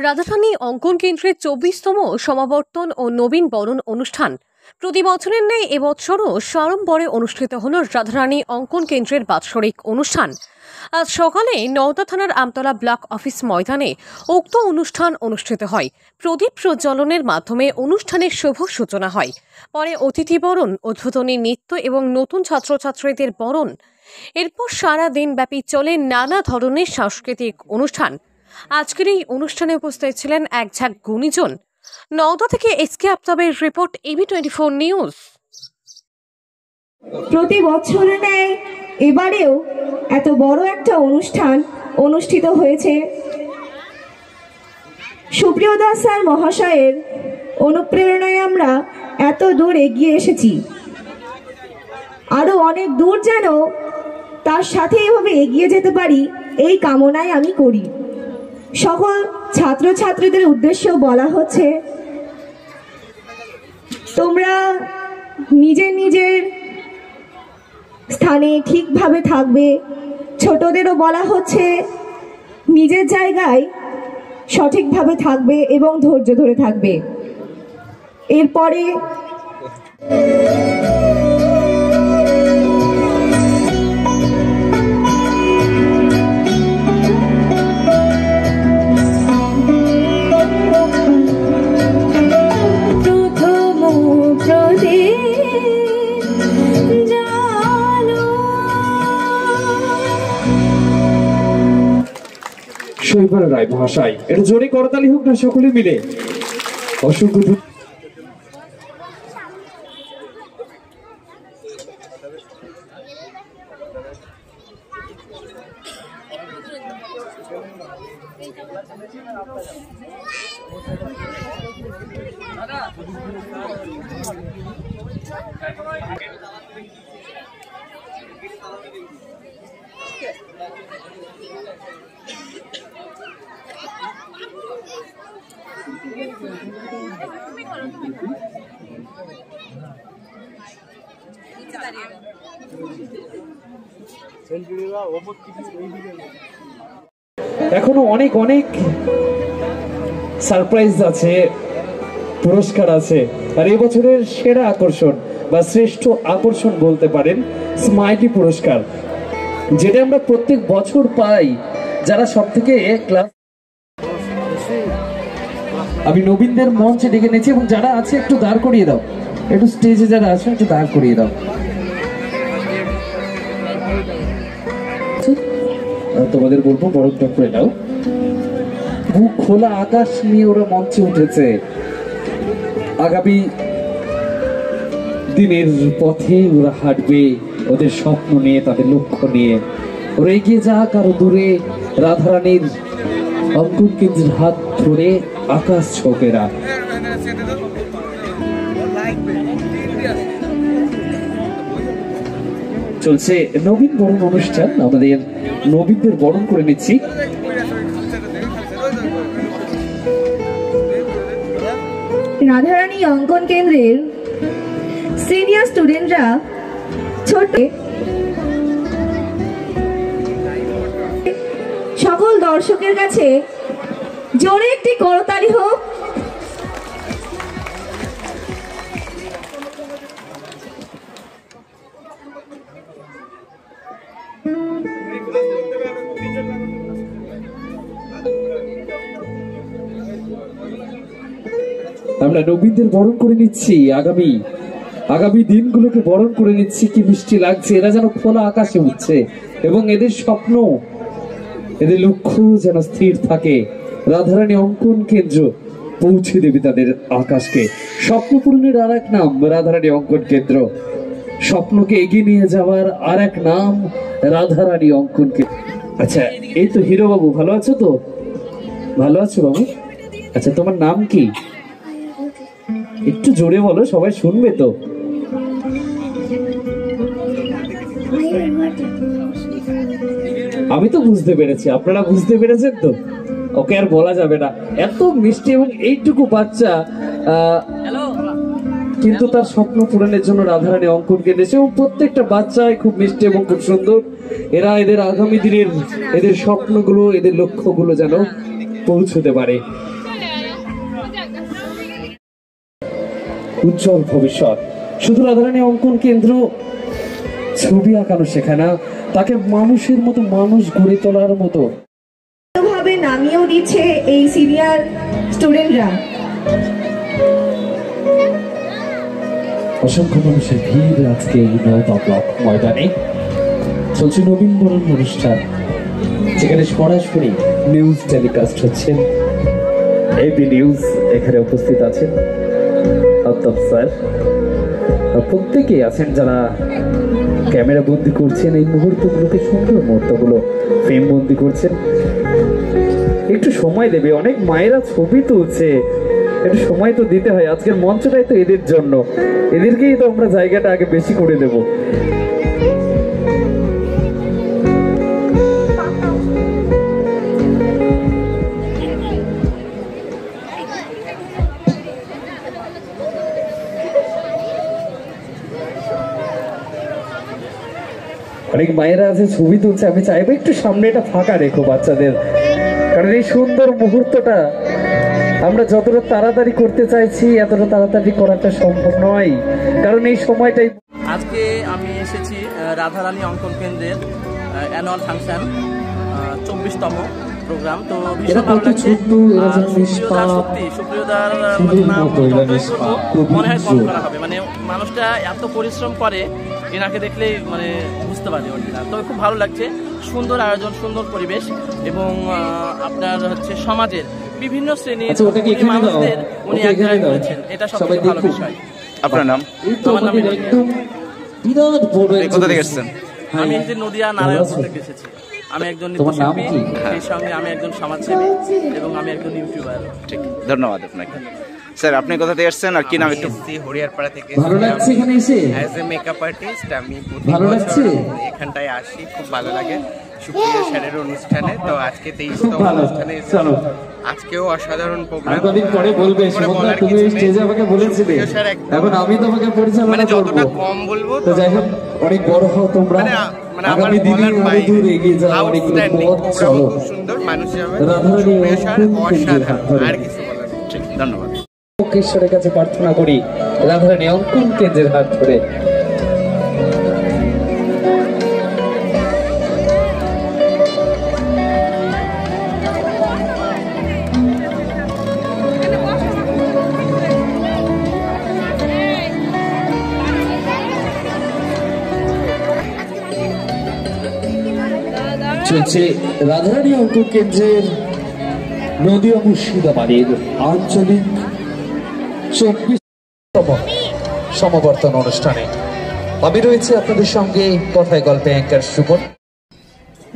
রাধারানী অঙ্কন কেন্দ্রের ২৪তম সমাবর্তন ও নবীন বরণ অনুষ্ঠান প্রতি বছরের ন্যায় এবছরও সাড়ম্বরে অনুষ্ঠিত হল রাধারানী অঙ্কন কেন্দ্রের বাৎসরিক অনুষ্ঠান। আজ সকালে নওদা থানার আমতলা ব্লক অফিস ময়দানে উক্ত অনুষ্ঠান অনুষ্ঠিত হয়। প্রদীপ প্রজ্বলনের মাধ্যমে অনুষ্ঠানের শুভ সূচনা হয়। পরে অতিথি বরণ, উদ্বোধনী নৃত্য এবং নতুন ছাত্রছাত্রীদের বরণ। এরপর সারা দিনব্যাপী চলে নানা ধরনের সাংস্কৃতিক অনুষ্ঠান। আজকের এই অনুষ্ঠানে উপস্থিত ছিলেন এক ঝাঁক গুণীজন। নওদা থেকে এসকে আফতাবের রিপোর্ট, AV24 নিউজ। প্রতি বছরের ন্যায় এবারেও এত বড় একটা অনুষ্ঠান অনুষ্ঠিত হয়েছে। সুপ্রিয় দাস স্যার মহাশয়ের অনুপ্রেরণায় আমরা এত দূর এগিয়ে এসেছি। আরো অনেক দূর যেন তার সাথে এভাবে এগিয়ে যেতে পারি, এই কামনাই আমি করি। সকল ছাত্রছাত্রীদের উদ্দেশ্যেও বলা হচ্ছে, তোমরা নিজের নিজের স্থানে ঠিকভাবে থাকবে। ছোটদেরও বলা হচ্ছে নিজের জায়গায় সঠিকভাবে থাকবে এবং ধৈর্য ধরে থাকবে। এরপরে শৈবাল রায় ভাষায় এটা জোরে করতালি হোক না সকলে মিলে। অসংখ্য এখনো অনেক অনেক সারপ্রাইজ আছে, পুরস্কার আছে। আর এই বছরের সেরা আকর্ষণ বা শ্রেষ্ঠ আকর্ষণ বলতে পারেন স্মাইলি পুরস্কার, যেটা আমরা প্রত্যেক বছর পাই। যারা সব থেকে ক্লাস, আমি নবীনদের মঞ্চে ডেকে নিয়েছি এবং যারা আছে একটু দাঁড় করিয়ে দাও, একটু স্টেজে যারা আছে একটু দাঁড় করিয়ে দাও। তোমাদের বলবো বরফটা করে দাও। বুক খোলা আকাশ নিয়ে ওরা মঞ্চে উঠেছে। আগামী দিনের পথে ওরা হাঁটবে, ওদের স্বপ্ন নিয়ে, তাদের লক্ষ্য নিয়ে ওরা এগিয়ে যাক আরো দূরে। রাধারানীর অঙ্কন কেন্দ্রের হাত ধরে আকাশ ছোকেরা। চলছে নবীন বরণ অনুষ্ঠান। আমাদের নবীনদের বরণ করে নিচ্ছি। রাধারানী অঙ্কন কেন্দ্রের সিনিয়র স্টুডেন্টরা ছোট সকল দর্শকের কাছে জোরে একটি করতালি হোক। আমরা নবীনদের বরণ করে নিচ্ছি, আগামী দিনগুলোকে বরণ করে নিচ্ছি। কি মিষ্টি লাগছে। এরা যেন খোলা আকাশে উঠছে এবং এদের স্বপ্ন, এদের লক্ষ্য যেন স্থির থাকে। রাধারানী অঙ্কন কেন্দ্র পৌঁছে দেবে তাদের আকাশকে। স্বপ্ন পূরণের আর এক নাম রাধারানী অঙ্কন কেন্দ্র। স্বপ্নকে এগিয়ে নিয়ে যাওয়ার আর এক নাম রাধারানী অঙ্কন কেন্দ্র। আচ্ছা, এই তো হিরো বাবু, ভালো আছো তো? ভালো আছো বাবু? আচ্ছা, তোমার নাম কি? একটু জোরে বলো, সবাই শুনবে তো। আমি তো বুঝতে পেরেছি, আপনারা বুঝতে পেরেছেন তো? ওকে আর বলা যাবে না। এত মিষ্টি এবং এইটুকু বাচ্চা কিন্তু তার স্বপ্ন পূরণের জন্য রাধারানী অঙ্কন কেন্দ্রে এবং প্রত্যেকটা বাচ্চাই খুব মিষ্টি এবং খুব সুন্দর। এরা এদের আগামী দিনের এদের স্বপ্নগুলো, এদের লক্ষ্যগুলো যেন পৌঁছতে পারে। উজ্জ্বল ভবিষ্যৎ। শুধু রাধারানী অঙ্কন কেন্দ্র ছবি আঁকানো শেখায় না, তাকে মানুষের মতো মানুষ গড়ে তোলার মতো ভাবে নামিয়েও দিচ্ছে এই সিনিয়র স্টুডেন্টরা। অসংখ্য মানুষের ভিড় আজকে এই নওদা ব্লক ময়দানে। চলছে নবীন বরণ অনুষ্ঠান, যেখানে সরাসরি নিউজ টেলিকাস্ট হচ্ছে। এবি নিউজ এখানে উপস্থিত আছেন আফতাব স্যার, প্রত্যেকেই আছেন যারা ক্যামেরা বন্দি করছেন এই মুহূর্তগুলোকে, সুন্দর মুহূর্তগুলো ফ্রেম বন্দি করছেন। একটু সময় দেবে, অনেক মায়েরা ছবি তুলছে, একটু সময় তো দিতে হয়। আজকের মঞ্চটাই তো এদের জন্য, এদেরকেই তো আমরা জায়গাটা আগে বেশি করে দেব। অনেক মায়েরা আছে ছবি তুলছে, আমি চাইবো একটু সামনে এটা ফাঁকা রেখো বাচ্চাদের, কারণ এই সুন্দর মুহূর্তটা আমরা যতটা তাড়াতাড়ি করতে চাইছি এতটা তাড়াতাড়ি করাটা সম্ভব নয়, কারণ এই সময়টাই। আজকে আমি এসেছি রাধারানী অঙ্কন কেন্দ্রের অ্যানুয়াল ফাংশন 24তম প্রোগ্রাম। তো ভীষণ ভালো লাগছে। সুপ্রিয়দার মনে হয় কম করা হবে, মানে মানুষটা এত পরিশ্রম করে, এনাকে দেখলেই মানে বুঝতে পারি অরিজিনাল। তবে খুব ভালো লাগছে, সুন্দর আয়োজন, সুন্দর পরিবেশ, এবং আপনার হচ্ছে সমাজের বিভিন্ন শ্রেণীর মানুষদের উনি এক জায়গায় করেছেন, এটা সবচেয়ে ভালো বিষয়। আপনার নাম? আমার নাম কোথা থেকে এসেছেন? আমি এই যে নদিয়া নারায়ণপুর থেকে এসেছি। আমি একজন নৃত্যশিল্পী, সেই সঙ্গে আমি একজন সমাজসেবী এবং আমি একজন ইউটিউবার। ঠিক, ধন্যবাদ আপনাকে। স্যার আপনি কোথা থেকে এসেছেন আর কি নাম? একটু হরিয়ারপাড়া থেকে। ভালো লাগছে এখানে এসে? অ্যাজ এ মেকআপ আর্টিস্ট আমি ভালো লাগছে এখানটায় আসি, খুব ভালো লাগে সুপ্রিয়া স্যারের অনুষ্ঠানে। তো আজকে 23তম অনুষ্ঠানে আজকেও অসাধারণ প্রোগ্রাম। কদিন পরে বলবে তুমি স্টেজে আমাকে বলেছিলে, এখন আমি তোমাকে পরিচালনা করব, যতটা কম বলবো তো যাই হোক অনেক বড় হও তোমরা, আগামী দিনে আরো দূর এগিয়ে যাও, অনেকগুলো পথ চলো। খুব সুন্দর মানুষ হবে, রাধারানী অসাধারণ, আর কিছু বলার নেই। ঠিক, ধন্যবাদ। ঈশ্বরের কাছে প্রার্থনা করি রাধারানী অঙ্কন কেন্দ্রের হাত ধরে। চলছে রাধারানী অঙ্কন কেন্দ্রের নদিয়া মুর্শিদাবাদের আঞ্চলিক 24তম সমাবর্তন অনুষ্ঠানে। আমি রয়েছে আপনাদের সঙ্গে কথায় গল্পে অ্যাঙ্কার সুমন।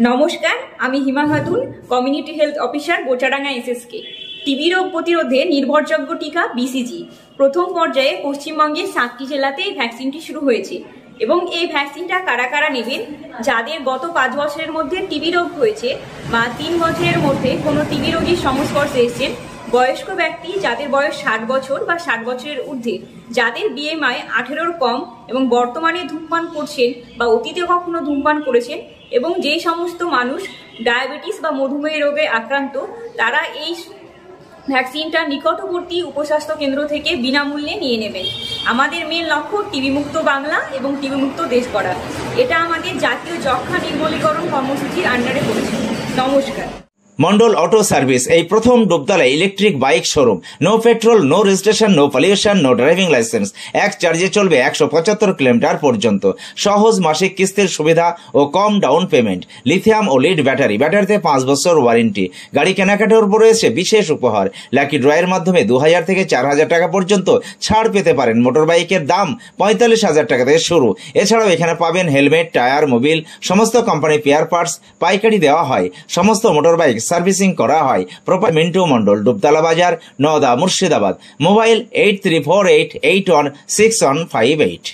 নমস্কার, আমি Hima Khatun, community health officer, Bochadanga SSK. TB রোগ প্রতিরোধে নির্ভরযোগ্য টিকা বিসিজি প্রথম পর্যায়ে পশ্চিমবঙ্গের 7টি জেলাতে এই ভ্যাকসিনটি শুরু হয়েছে, এবং এই ভ্যাকসিনটা কারা কারা নেবেন? যাদের গত 5 বছরের মধ্যে টিবি রোগ হয়েছে বা 3 বছরের মধ্যে কোনো টিবি রোগীর সংস্পর্শে এসেছেন, বয়স্ক ব্যক্তি যাদের বয়স 60 বছর বা 60 বছরের ঊর্ধ্বে, যাদের বিএমআই 18-র কম এবং বর্তমানে ধূমপান করছেন বা অতীতে কখনো ধূমপান করেছেন, এবং যে সমস্ত মানুষ ডায়াবেটিস বা মধুমেহ রোগে আক্রান্ত, তারা এই ভ্যাকসিনটা নিকটবর্তী উপস্বাস্থ্য কেন্দ্র থেকে বিনামূল্যে নিয়ে নেবেন। আমাদের মেন লক্ষ্য টিবি মুক্ত বাংলা এবং টিবি মুক্ত দেশ করা। এটা আমাদের জাতীয় যক্ষ্মা নির্মূলীকরণ কর্মসূচির আন্ডারে পড়েছে। নমস্কার। মন্ডল অটো সার্ভিস এই প্রথম Dubtala electric bike showroom. No petrol, no registration, no pollution, no driving licence. এক চার্জে চলবে 175 কিলোমিটার পর্যন্ত। সহজ মাসিক কিস্তির সুবিধা ও কম ডাউন পেমেন্ট। লিথিয়াম ও লিড ব্যাটারি, ব্যাটারিতে 5 বছর ওয়ারেন্টি। গাড়ি কেনাকাটার উপর রয়েছে বিশেষ উপহার। লাকি ড্রয়ের মাধ্যমে 2000 থেকে 4000 টাকা পর্যন্ত ছাড় পেতে পারেন। মোটর বাইকের দাম 45,000 টাকা থেকে শুরু। এছাড়াও এখানে পাবেন হেলমেট, টায়ার, মোবিল, সমস্ত কোম্পানি পেয়ার পার্টস পাইকারি দেওয়া হয়। সমস্ত মোটর বাইক সার্ভিসিং করা হয়। প্রপার মিন্টু মন্ডল, ডুবতলা বাজার, নওদা, মুর্শিদাবাদ। মোবাইল 8348816158।